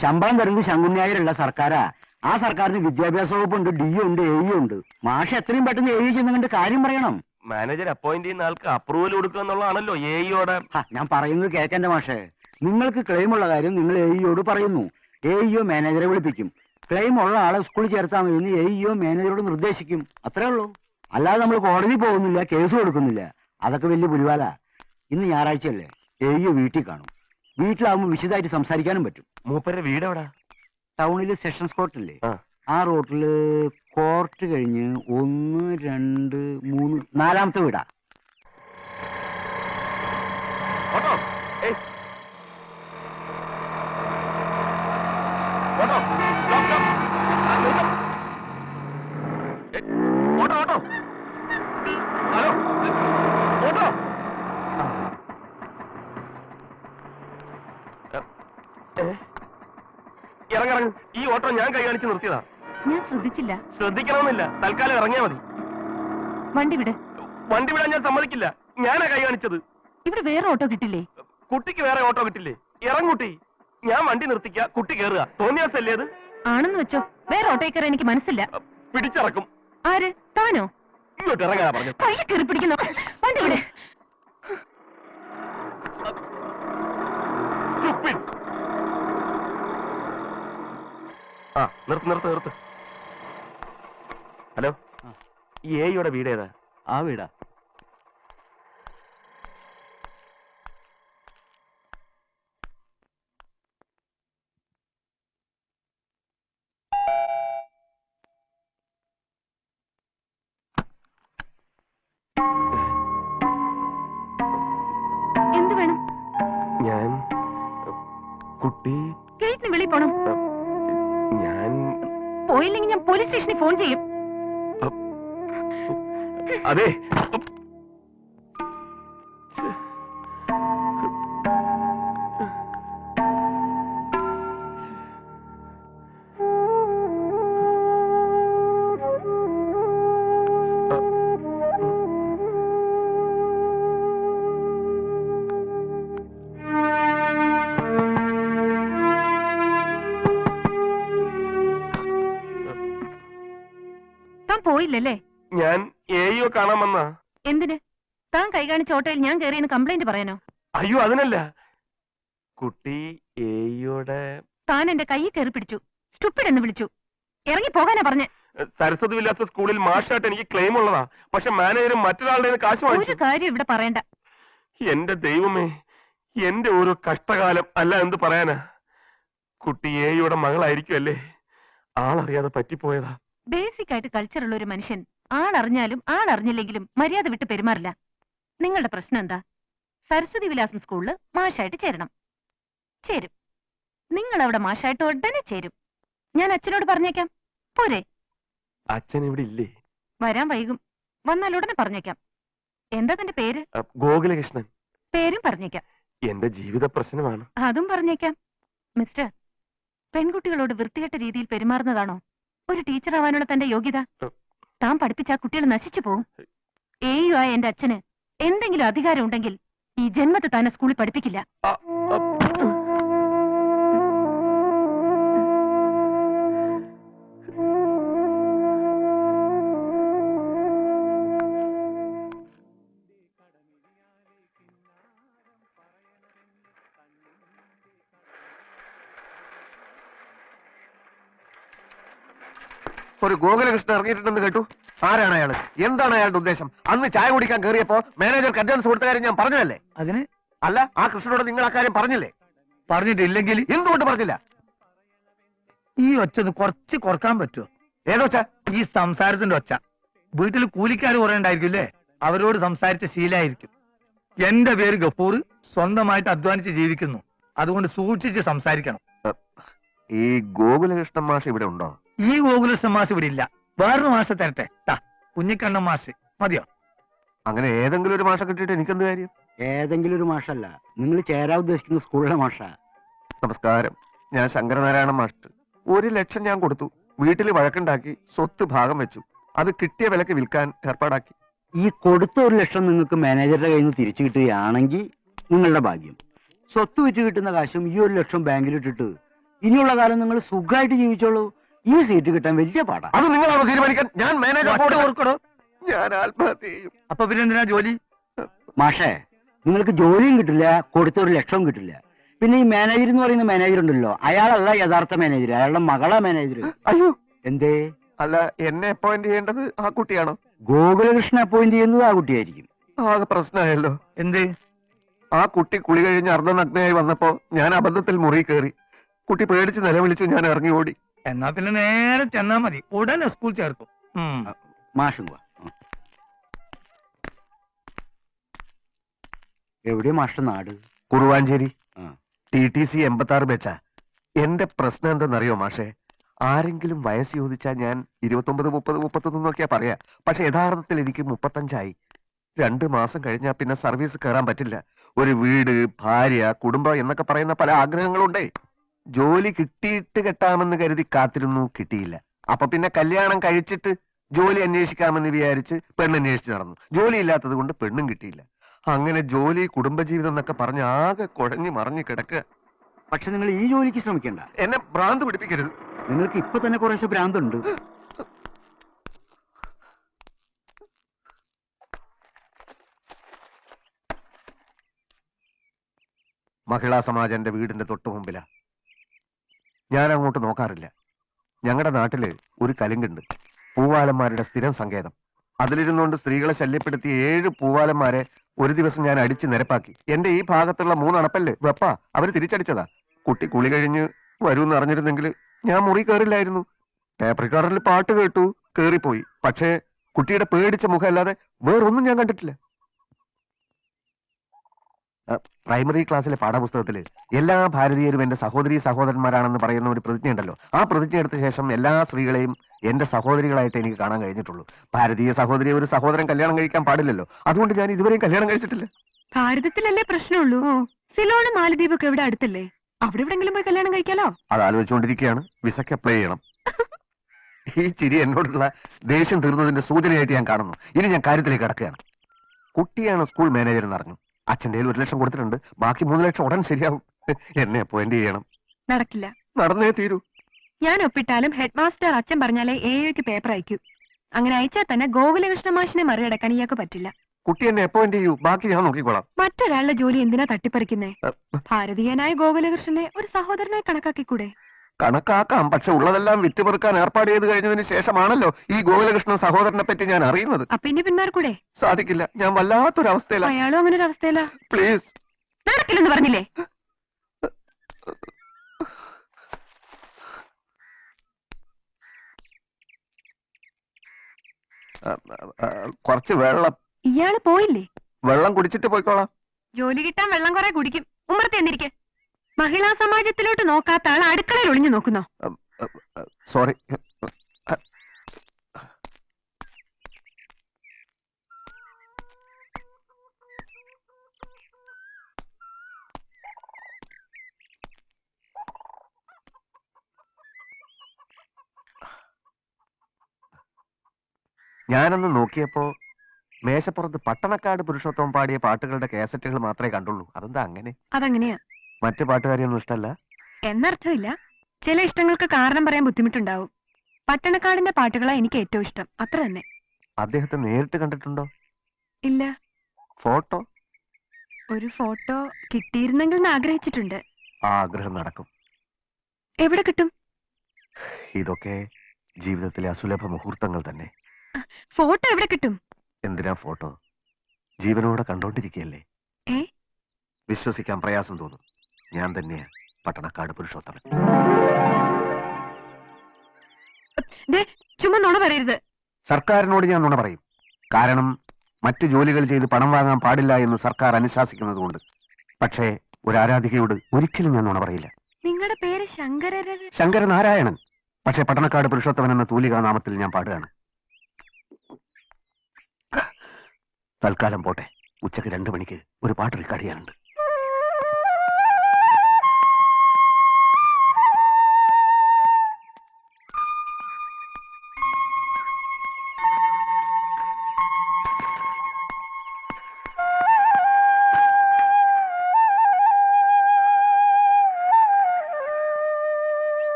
ശമ്പളം തരുന്നത് ശങ്കുണ്യായിരല്ല സർക്കാരാ. ആ സർക്കാരിന് വിദ്യാഭ്യാസ വകുപ്പുണ്ട്, ഡി ഉണ്ട്, എ ഉണ്ട്. മാഷ് എത്രയും പെട്ടെന്ന് എ ചെന്നുകൊണ്ട് കാര്യം പറയണം. മാനേജർ അപ്പോയിന്റ് ചെയ്യുന്ന ആൾക്ക് അപ്രൂവൽ കൊടുക്കുക എന്നുള്ളതാണല്ലോ എയോടെ. ഞാൻ പറയുന്നത് കേൾക്കണ്ട മാഷേ. നിങ്ങൾക്ക് ക്ലെയിം ഉള്ള കാര്യം നിങ്ങൾ എയോട് പറയുന്നു. എഇഒ മാനേജറെ വിളിപ്പിക്കും. ക്ലെയിം ഉള്ള ആളെ സ്കൂളിൽ ചേർത്താൽ മതി എഇഒ മാനേജറോട് നിർദ്ദേശിക്കും. അത്രേ ഉള്ളൂ. അല്ലാതെ നമ്മൾ കോടതി പോകുന്നില്ല, കേസ് കൊടുക്കുന്നില്ല. അതൊക്കെ വലിയ പുലിവാല. ഇന്ന് ഞായറാഴ്ചയല്ലേ, എഇഒ വീട്ടിൽ കാണും. വീട്ടിലാവുമ്പോൾ വിശദമായിട്ട് സംസാരിക്കാനും പറ്റും. മൂപ്പരുടെ വീട് എവിടാ? ടൗണില് സെഷൻസ് കോർട്ടില്ലേ, ആ റോട്ടില് കോർട്ട് കഴിഞ്ഞ് 1, 2, 3, 4ാമത്തെ വീടാ. Auto auto auto hello auto. ഇറങ്ങിറങ്ങ്. ഈ ഓട്ടോ ഞാൻ കൈ കാണിച്ച് നിർത്തിയതാ. ഞാൻ ശ്രദ്ധിച്ചില്ല. ശ്രദ്ധിക്കണമെന്നില്ല, തൽക്കാലം ഇറങ്ങിയാ മതി. വണ്ടി വിട്. വണ്ടി വിടാൻ ഞാൻ സമ്മതിക്കില്ല. ഞാനാ കൈ കാണിച്ചത്. ഇവിടെ വേറെ ഓട്ടോ കിട്ടില്ലേ? കുട്ടിക്ക് വേറെ ഓട്ടോ കിട്ടില്ലേ? ഇറങ്ങൂട്ടി. ഞാൻ വണ്ടി നിർത്തിക്ക, കുട്ടി കയറുക. തോന്നിയാസല്ലേ അത്? ആണെന്ന് വെച്ചോ, വേറെ ഓട്ടോ കയറാൻ എനിക്ക് മനസ്സില്ല. പിടിച്ചിറക്കും. ആര്? താനോ? ഇങ്ങോട്ട് ഇറങ്ങാനാ പറഞ്ഞു. കയ്യിൽ കയറി പിടിക്കുന്നു. വണ്ടി വിട്. ആ നിർത്ത് നിർത്ത് നിർത്ത്. ഹലോ, ഈ എയുടെ വീട് ഏതാ? ആ വീടാ. എന്ത് വേണം? ഞാൻ കുട്ടി ഗേറ്റിന് വെളിയിൽ പോണം. ഞാൻ പോയില്ലെങ്കിൽ ഞാൻ പോലീസ് സ്റ്റേഷനിൽ ഫോൺ ചെയ്യും. അതെ, താൻ പോയില്ലല്ലേ? ഞാൻ എയോ കാണാൻ വന്നാ. എന്തിന്? താൻ കൈ കാണിച്ച ഓട്ടോയിൽ ഞാൻ കയറിയെന്ന് കംപ്ലൈന്റ് പറയാനോ? അയ്യോ, അതിനല്ല. കുട്ടി എയോടെ. താൻ എന്റെ കൈയിൽ കയറി പിടിച്ചു, സ്റ്റുപ്പിഡ് എന്ന് വിളിച്ചു. ഇറങ്ങി പോകാനാ പറഞ്ഞേ. സരസ്വതി വില്ലാത്ത സ്കൂളിൽ മാഷായിട്ട് എനിക്ക് ക്ലെയിം ഉള്ളതാ. പക്ഷെ മാനേജരും മറ്റൊരാളുടെ കാശ് ഒരു വാങ്ങിച്ചു. കാര്യം ഇവിടെ പറയണ്ട. എന്റെ ദൈവമേ, എന്റെ ഓരോ കഷ്ടകാലം. അല്ല എന്ത് പറയാനാ. കുട്ടി എയുടെ മകളായിരിക്കുമല്ലേ. ആളറിയാതെ പറ്റിപ്പോയതാ. ബേസിക് ആയിട്ട് കൾച്ചറുള്ള ഒരു മനുഷ്യൻ ആളറിഞ്ഞാലും ആളറിഞ്ഞില്ലെങ്കിലും മര്യാദ വിട്ട് പെരുമാറില്ല. നിങ്ങളുടെ പ്രശ്നം എന്താ? സരസ്വതി വിലാസം സ്കൂളില് മാഷായിട്ട് ചേരണം. ചേരും. നിങ്ങൾ അവിടെ മാഷായിട്ട് ഉടനെ ചേരും. ഞാൻ അച്ഛനോട് പറഞ്ഞേക്കാം. പോരെ? അച്ഛൻ ഇവിടെ ഇല്ലേ? വരാൻ വൈകും. വന്നാൽ ഉടനെ പറഞ്ഞേക്കാം. എന്താ തന്റെ പേര്? ഗോകുലകൃഷ്ണൻ. പേരും പറഞ്ഞേക്കാം. എന്റെ ജീവിത പ്രശ്നമാണ്. അതും പറഞ്ഞേക്കാം. മിസ്റ്റർ, പെൺകുട്ടികളോട് വൃത്തികെട്ട രീതിയിൽ പെരുമാറുന്നതാണോ ഒരു ടീച്ചർ ആവാനുള്ള തന്റെ യോഗ്യത? താൻ പഠിപ്പിച്ച ആ കുട്ടികൾ നശിച്ചു പോകും. ആയ എന്റെ അച്ഛന് എന്തെങ്കിലും അധികാരം ഉണ്ടെങ്കിൽ ഈ ജന്മത്തെ താനെ സ്കൂളിൽ പഠിപ്പിക്കില്ല. ഒരു ഗോകുലകൃഷ്ണൻ ഇറങ്ങിയിട്ടുണ്ടെന്ന് കേട്ടു. ആരാണ് അയാൾ? എന്താണ് അയാളുടെ ഉദ്ദേശം? അന്ന് ചായ കുടിക്കാൻ കയറിയപ്പോ മാനേജർക്ക് അഡ്വാൻസ് കൊടുത്ത കാര്യം ഞാൻ പറഞ്ഞതല്ലേ? അതിന് അല്ല, ആ കൃഷ്ണനോട് നിങ്ങൾ ആ കാര്യം പറഞ്ഞില്ലേ? പറഞ്ഞിട്ടില്ലെങ്കിൽ എന്തുകൊണ്ട് പറഞ്ഞില്ല? ഈ ഒച്ച കുറച്ച് കുറക്കാൻ പറ്റുമോ? ഏതൊച്ച? ഈ സംസാരത്തിന്റെ ഒച്ച. വീട്ടിൽ കൂലിക്കാർ കുറെ ഉണ്ടായിരിക്കില്ലേ, അവരോട് സംസാരിച്ച ശീലായിരിക്കും. എന്റെ പേര് ഗഫൂർ, സ്വന്തമായിട്ട് അധ്വാനിച്ച് ജീവിക്കുന്നു. അതുകൊണ്ട് സൂക്ഷിച്ച് സംസാരിക്കണം. ഈ ഗോകുലകൃഷ്ണൻ മാഷ് ഇവിടെ ഉണ്ടോ? ഈ ഗോകുലകൃഷ്ണൻ മാഷ് ഇവിടെ ഇല്ല. വേറൊരു മാഷ തരട്ടെ. കുഞ്ഞിക്കണ്ണൻ മാഷ് മതിയോ? അങ്ങനെ ഏതെങ്കിലും ഒരു മാഷ കിട്ടിയിട്ട് എനിക്കെന്ത് കാര്യം? ഏതെങ്കിലും ഒരു മാഷല്ല, നിങ്ങൾ ചേരാൻ ഉദ്ദേശിക്കുന്ന സ്കൂളിലെ മാഷ. നമസ്കാരം, ഞാൻ ശങ്കരനാരായണ മാസ്റ്റർ. 1 ലക്ഷം ഞാൻ കൊടുത്തു. വീട്ടിൽ വഴക്കുണ്ടാക്കി സ്വത്ത് ഭാഗം വെച്ചു. അത് കിട്ടിയ വിലക്ക് വിൽക്കാൻ ഏർപ്പാടാക്കി. ഈ കൊടുത്ത 1 ലക്ഷം നിങ്ങൾക്ക് മാനേജറുടെ കയ്യിൽ നിന്ന് തിരിച്ചു കിട്ടുകയാണെങ്കിൽ നിങ്ങളുടെ ഭാഗ്യം. സ്വത്ത് വെച്ച് കിട്ടുന്ന കാശും ഈ 1 ലക്ഷം ബാങ്കിലിട്ടിട്ട് ഇനിയുള്ള കാലം നിങ്ങൾ സുഖമായിട്ട് ജീവിച്ചോളൂ. ഈ സീറ്റ് കിട്ടാൻ വലിയ പാടാ. അത് നിങ്ങളാണോ തീരുമാനിക്കാൻ? ഞാൻ മാനേജർ ഒറ്റ ഓർക്കടോ. ഞാൻ ആത്മഹത്യ ചെയ്യും. അപ്പൊ പിന്നെ എന്തിനാ ജോലി? മാഷേ, നിങ്ങൾക്ക് ജോലിയും കിട്ടില്ല, കൊടുത്ത 1 ലക്ഷവും കിട്ടില്ല. പിന്നെ ഈ മാനേജർ എന്ന് പറയുന്ന മാനേജർ ഉണ്ടല്ലോ, അയാളല്ല യഥാർത്ഥ മാനേജർ, അയാളുടെ മകളാ മാനേജർ. അയ്യോ, എന്തേ? അല്ല, എന്നെ അപ്പോയിന്റ് ചെയ്യേണ്ടത് ആ കുട്ടിയാണോ? ഗോകുലകൃഷ്ണൻ അപ്പോയിന്റ് ചെയ്യുന്നത് ആ കുട്ടിയായിരിക്കും. ആകെ പ്രശ്നമായല്ലോ. എന്ത്? ആ കുട്ടി കുളി കഴിഞ്ഞ് അർദ്ധനഗ്നയായി വന്നപ്പോ ഞാൻ അബദ്ധത്തിൽ മുറി കയറി. കുട്ടി പേടിച്ച് നിലവിളിച്ചു. ഞാൻ ഇറങ്ങി ഓടി. എന്നാ പിന്നെ നേരെ ചെന്നാ മതി, ഉടനെ സ്കൂൾ ചേർക്കും. മാഷും വാ. എവിടെയാ മാഷ്ട നാട്? കുറുവാഞ്ചേരി. ആ. TTC 86 ബെച്ചാ. എന്റെ പ്രശ്നം എന്തെന്നറിയോ മാഷേ? ആരെങ്കിലും വയസ്സ് ചോദിച്ചാൽ ഞാൻ 29, 30, 31 എന്നൊക്കെയാ പറയാ. പക്ഷെ യഥാർത്ഥത്തിൽ എനിക്ക് 35 2 മാസം കഴിഞ്ഞാൽ പിന്നെ സർവീസ് കയറാൻ പറ്റില്ല. ഒരു വീട്, ഭാര്യ, കുടുംബം എന്നൊക്കെ പറയുന്ന പല ആഗ്രഹങ്ങളുണ്ടേ. ജോലി കിട്ടിയിട്ട് കെട്ടാമെന്ന് കരുതി കാത്തിരുന്നു, കിട്ടിയില്ല. അപ്പൊ പിന്നെ കല്യാണം കഴിച്ചിട്ട് ജോലി അന്വേഷിക്കാമെന്ന് വിചാരിച്ച് പെണ്ണന്വേഷിച്ച് നടന്നു. ജോലി ഇല്ലാത്തത് കൊണ്ട് പെണ്ണും കിട്ടിയില്ല. അങ്ങനെ ജോലി, കുടുംബജീവിതം എന്നൊക്കെ പറഞ്ഞ് ആകെ കുഴഞ്ഞു മറിഞ്ഞു കിടക്കുക. പക്ഷെ നിങ്ങൾ ഈ ജോലിക്ക് ശ്രമിക്കണ്ട. എന്നെ ഭ്രാന്ത് പിടിപ്പിക്കരുത്. നിങ്ങൾക്ക് ഇപ്പൊ തന്നെ കുറേശ്ശെ ഭ്രാന്തുണ്ട്. മഹിളാ സമാജം എന്റെ വീടിന്റെ തൊട്ടു മുമ്പിലാ. ഞാൻ അങ്ങോട്ട് നോക്കാറില്ല. ഞങ്ങളുടെ നാട്ടില് ഒരു കലുങ്കുണ്ട്, പൂവാലന്മാരുടെ സ്ഥിരം സങ്കേതം. അതിലിരുന്നുകൊണ്ട് സ്ത്രീകളെ ശല്യപ്പെടുത്തിയ 7 പൂവാലന്മാരെ ഒരു ദിവസം ഞാൻ അടിച്ച് നിരപ്പാക്കി. എന്റെ ഈ ഭാഗത്തുള്ള 3 അണപ്പല്ല് വെപ്പ അവര് തിരിച്ചടിച്ചതാ. കുട്ടി കുളി കഴിഞ്ഞ് വരൂന്ന് അറിഞ്ഞിരുന്നെങ്കിൽ ഞാൻ മുറി കയറില്ലായിരുന്നു. ടേപ്പ് റെക്കോർഡറിൽ പാട്ട് കേട്ടു, കേറിപ്പോയി. പക്ഷേ കുട്ടിയുടെ പേടിച്ച മുഖമല്ലാതെ വേറൊന്നും ഞാൻ കണ്ടിട്ടില്ല. പ്രൈമറി ക്ലാസ്സിലെ പാഠപുസ്തകത്തില് എല്ലാ ഭാരതീയരും എന്റെ സഹോദരീ സഹോദരന്മാരാണെന്ന് പറയുന്ന ഒരു പ്രതിജ്ഞ ഉണ്ടല്ലോ. ആ പ്രതിജ്ഞ എടുത്ത ശേഷം എല്ലാ സ്ത്രീകളെയും എന്റെ സഹോദരികളായിട്ട് എനിക്ക് കാണാൻ കഴിഞ്ഞിട്ടുള്ളൂ. ഭാരതീയ സഹോദരിയെ ഒരു സഹോദരൻ കല്യാണം കഴിക്കാൻ പാടില്ലല്ലോ. അതുകൊണ്ട് ഞാൻ ഇതുവരെയും കല്യാണം കഴിച്ചിട്ടില്ല. ഭാരതത്തിലല്ലേ പ്രശ്നമുള്ളൂ. സിലോണും മാലദ്വീപൊക്കെ ഇവിടെ അടുത്തല്ലേ? അവിടെ എവിടെങ്കിലും പോയി കല്യാണം കഴിക്കാലോ? അത് ആലോചിച്ചുകൊണ്ടിരിക്കുകയാണ്. വിസയ്ക്ക് അപ്ലൈ ചെയ്യണം. ഈ ചിരി എന്നോടുള്ള ദേഷ്യം തീർന്നതിന്റെ സൂചനയായിട്ട് ഞാൻ കാണുന്നു. ഇനി ഞാൻ കാര്യത്തിലേക്ക് കടക്കുകയാണ്. കുട്ടിയാണ് സ്കൂൾ മാനേജർ എന്ന് അറിഞ്ഞു. അച്ഛൻ്റെ 1 ലക്ഷം കൊടുത്തിട്ടുണ്ട്. ബാക്കി 3 ലക്ഷം ഉടൻ ശരിയാവും. എന്നെ അപ്പോയിന്റ് ചെയ്യണം. നടക്കില്ല. നടന്നേ തീരൂ. ഞാൻ ഒപ്പിട്ടാലും ഹെഡ് മാസ്റ്റർ അച്ഛൻ പറഞ്ഞാലേ AOയ്ക്ക് പേപ്പർ അയക്കൂ. അങ്ങനെ അയച്ചാൽ തന്നെ ഗോകുലകൃഷ്ണ മാഷിനെ മറികടക്കാൻ ഇയാൾക്ക് പറ്റില്ല. കുട്ടി എന്നെ അപ്പോയിന്റ് ചെയ്യൂ, ബാക്കി ഞാൻ നോക്കിക്കോളാം. മറ്റൊരാളുടെ ജോലി എന്തിനാ തട്ടിപ്പറിക്കുന്നേ? ഭാരതീയനായ ഗോകുലകൃഷ്ണനെ ഒരു സഹോദരനായി കണക്കാക്കിക്കൂടെ? കണക്കാക്കാം, പക്ഷെ ഉള്ളതെല്ലാം വിറ്റുപെറുക്കാൻ ഏർപ്പാട് ചെയ്ത് കഴിഞ്ഞതിന് ശേഷമാണല്ലോ ഈ ഗോകുലകൃഷ്ണൻ സഹോദരനെ പറ്റി ഞാൻ അറിയുന്നത്. അപ്പൊ ഇനി പിന്മാർക്കൂടെ? സാധിക്കില്ല. ഞാൻ വല്ലാത്തൊരവസ്ഥയിലാണ്. അയാളും അങ്ങനെ ഒരു അവസ്ഥയിലാ. പ്ലീസ്. നടക്കില്ലെന്ന് പറഞ്ഞില്ലേ? കുറച്ച് വെള്ളം. ഇയാള് പോയില്ലേ? വെള്ളം കുടിച്ചിട്ട് പോയിക്കോളാം. ജോലി കിട്ടാൻ വെള്ളം കുറെ കുടിക്കും. ഉമ്മറത്ത് എന്നിരിക്കെ. മഹിളാ സമാജത്തിലോട്ട് നോക്കാത്ത ആൾ അടുക്കളയിൽ ഒളിഞ്ഞു നോക്കുന്നോ? സോറി. ഞാനൊന്ന് നോക്കിയപ്പോ മേശപ്പുറത്ത് പട്ടണക്കാട് പുരുഷോത്തമൻ പാടിയ പാട്ടുകളുടെ കാസറ്റുകൾ മാത്രമേ കണ്ടുള്ളൂ. അതെന്താ അങ്ങനെ? അതങ്ങനെയാ. മറ്റു പാട്ടുകാരെയൊന്നും ഇഷ്ടമല്ല എന്നർത്ഥമില്ല. ചില ഇഷ്ടങ്ങൾക്ക് കാരണം പറയാൻ ബുദ്ധിമുട്ടുണ്ടാവും. പട്ടണക്കാടിന്റെ പാട്ടുകളാ എനിക്ക് ഏറ്റവും ഇഷ്ടം. അത്ര തന്നെ. അദ്ദേഹത്തെ നേരിട്ട് കണ്ടിട്ടുണ്ടോ? ഇല്ല. ഫോട്ടോ? ഒരു ഫോട്ടോ കിട്ടിയിരുന്നെങ്കിൽ എന്ന് ആഗ്രഹിച്ചിട്ടുണ്ട്. ആ ആഗ്രഹം നടക്കും. എവിടെ കിട്ടും? ഇതൊക്കെ ജീവിതത്തിലെ അസുലഭ മുഹൂർത്തങ്ങൾ തന്നെ. ഫോട്ടോ എവിടെ കിട്ടും? എന്തിനാ ഫോട്ടോ? ജീവനോടെ കണ്ടോണ്ടിരിക്കുകയല്ലേ. ഏ? വിശ്വസിക്കാൻ പ്രയാസം തോന്നും. ഞാൻ തന്നെയാ പട്ടണക്കാട് പുരുഷോത്തമൻ. ചുമ്മാ നുണ പറയരുത്. സർക്കാരിനോട് ഞാൻ നുണ പറയും. കാരണം മറ്റ് ജോലികൾ ചെയ്ത് പണം വാങ്ങാൻ പാടില്ല എന്ന് സർക്കാർ അനുശാസിക്കുന്നത് കൊണ്ട്. പക്ഷേ ഒരു ആരാധികയോട് ഒരിക്കലും ഞാൻ നുണ പറയില്ല. നിങ്ങളുടെ പേര് ശങ്കരനാരായണൻ. പക്ഷേ പട്ടണക്കാട് പുരുഷോത്തമൻ എന്ന തൂലികാ നാമത്തിൽ ഞാൻ പാടുകയാണ്. തൽക്കാലം പോട്ടെ. ഉച്ചക്ക് 2 മണിക്ക് ഒരു പാട്ട് റെക്കോർഡ് ചെയ്യാനുണ്ട്.